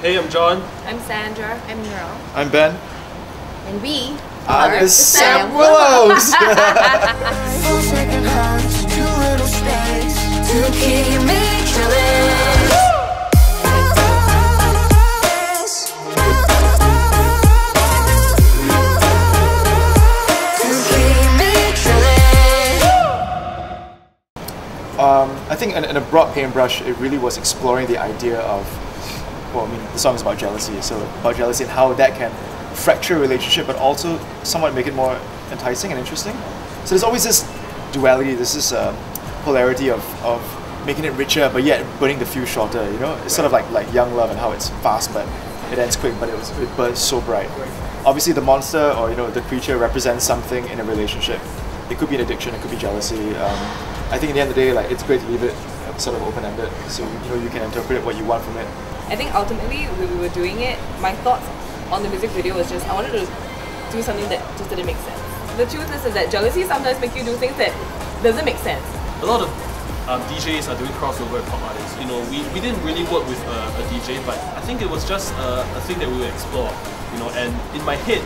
Hey, I'm John. I'm Sandra. I'm Nero. I'm Ben. And we are the Sam Willows! I think in a broad paintbrush, it really was exploring the idea of, well, I mean, the song is about jealousy, so about jealousy and how that can fracture a relationship, but also somewhat make it more enticing and interesting. So there's always this duality, this polarity of making it richer, but yet burning the fuse shorter. You know, it's sort of like Young Love and how it's fast, but it ends quick, but it burns so bright. Obviously, the monster or the creature represents something in a relationship. It could be an addiction, it could be jealousy. I think at the end of the day, it's great to leave it sort of open-ended, so you can interpret what you want from it. I think ultimately when we were doing it, my thoughts on the music video was just I wanted to do something that just didn't make sense. The truth is that jealousy sometimes makes you do things that doesn't make sense. A lot of DJs are doing crossover with pop artists. We didn't really work with a DJ, but I think it was just a thing that we would explore. And in my head,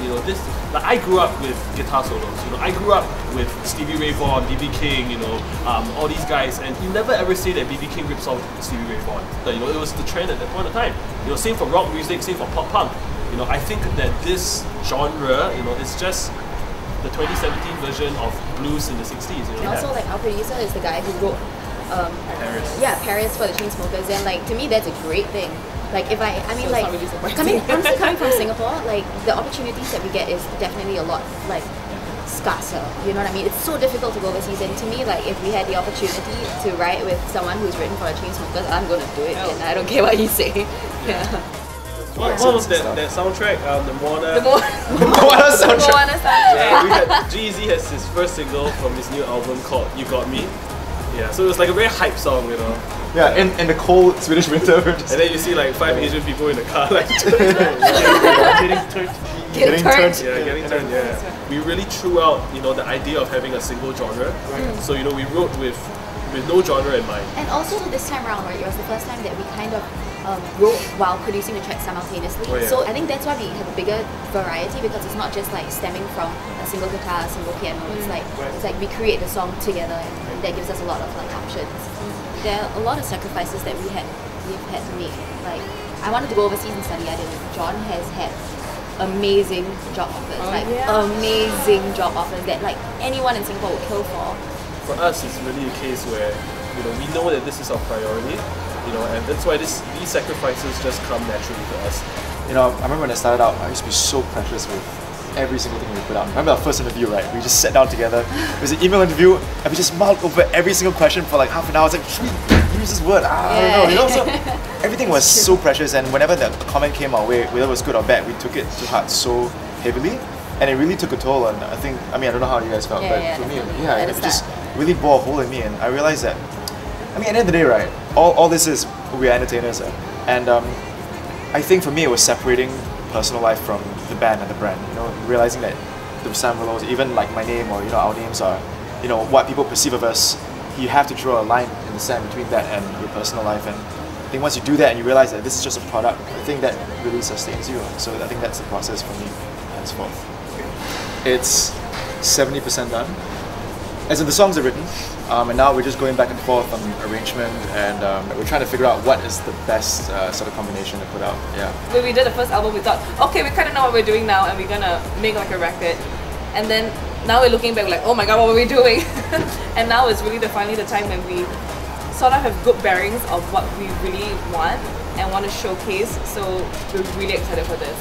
I grew up with guitar solos. I grew up with Stevie Ray Vaughan, B.B. King, all these guys, and you never ever say that B.B. King rips off Stevie Ray Vaughan. It was the trend at that point of time. Same for rock music, same for pop punk. I think that this genre, is just the 2017 version of blues in the 60s. And also, our producer is the guy who wrote Paris. Yeah, Paris for the Chainsmokers, and to me that's a great thing. Coming from Singapore, the opportunities that we get is definitely a lot scarcer. You know what I mean? It's so difficult to go overseas, and to me, if we had the opportunity to write with someone who's written for the Chainsmokers, I'm gonna do it, and I don't care what you say. Yeah. What was that soundtrack? The Moana. Moana soundtrack. Yeah, G-Eazy has his first single from his new album called "You Got Me." Yeah, so it was a very hype song, Yeah, in the cold Swedish winter. And then you see 5 Asian people in the car getting turned. Yeah, getting turned. Yeah, we really threw out the idea of having a single genre. So we wrote with no genre in mind. And also this time around, it was the first time that we kind of wrote while producing the track simultaneously. Oh, yeah. So I think that's why we have a bigger variety, because it's not just stemming from a single guitar, a single piano. It's like we create the song together, and that gives us a lot of options. There are a lot of sacrifices that we've had to make. I wanted to go overseas and study. I didn't. John has had amazing job offers, amazing job offers that anyone in Singapore would kill for. For us, it's really a case where we know that this is our priority, and that's why these sacrifices just come naturally to us. I remember when I started out, I used to be so precious with every single thing we put out. Remember our first interview, right? We just sat down together. It was an email interview, and we just mulled over every single question for half an hour. I was like, should we use this word? I don't know. So everything was so precious, and whenever the comment came our way, whether it was good or bad, we took it to heart so heavily, and it really took a toll. And I don't know how you guys felt, but for me, it just really bore a hole in me, and I realized that, at the end of the day, right, all this is, we are entertainers, and I think for me it was separating personal life from the band and the brand, realizing that the Sam Willows, even my name or our names are, what people perceive of us, you have to draw a line in the sand between that and your personal life. And I think once you do that and you realize that this is just a product, I think that really sustains you. So I think that's the process for me henceforth. It's 70% done. As in, the songs are written, and now we're just going back and forth on arrangement, and we're trying to figure out what is the best sort of combination to put out. Yeah. When we did the first album, we thought, okay, we kind of know what we're doing now, and we're gonna make a record. And then now we're looking back oh my god, what were we doing? And now is really finally the time when we sort of have good bearings of what we really want and want to showcase. So we're really excited for this.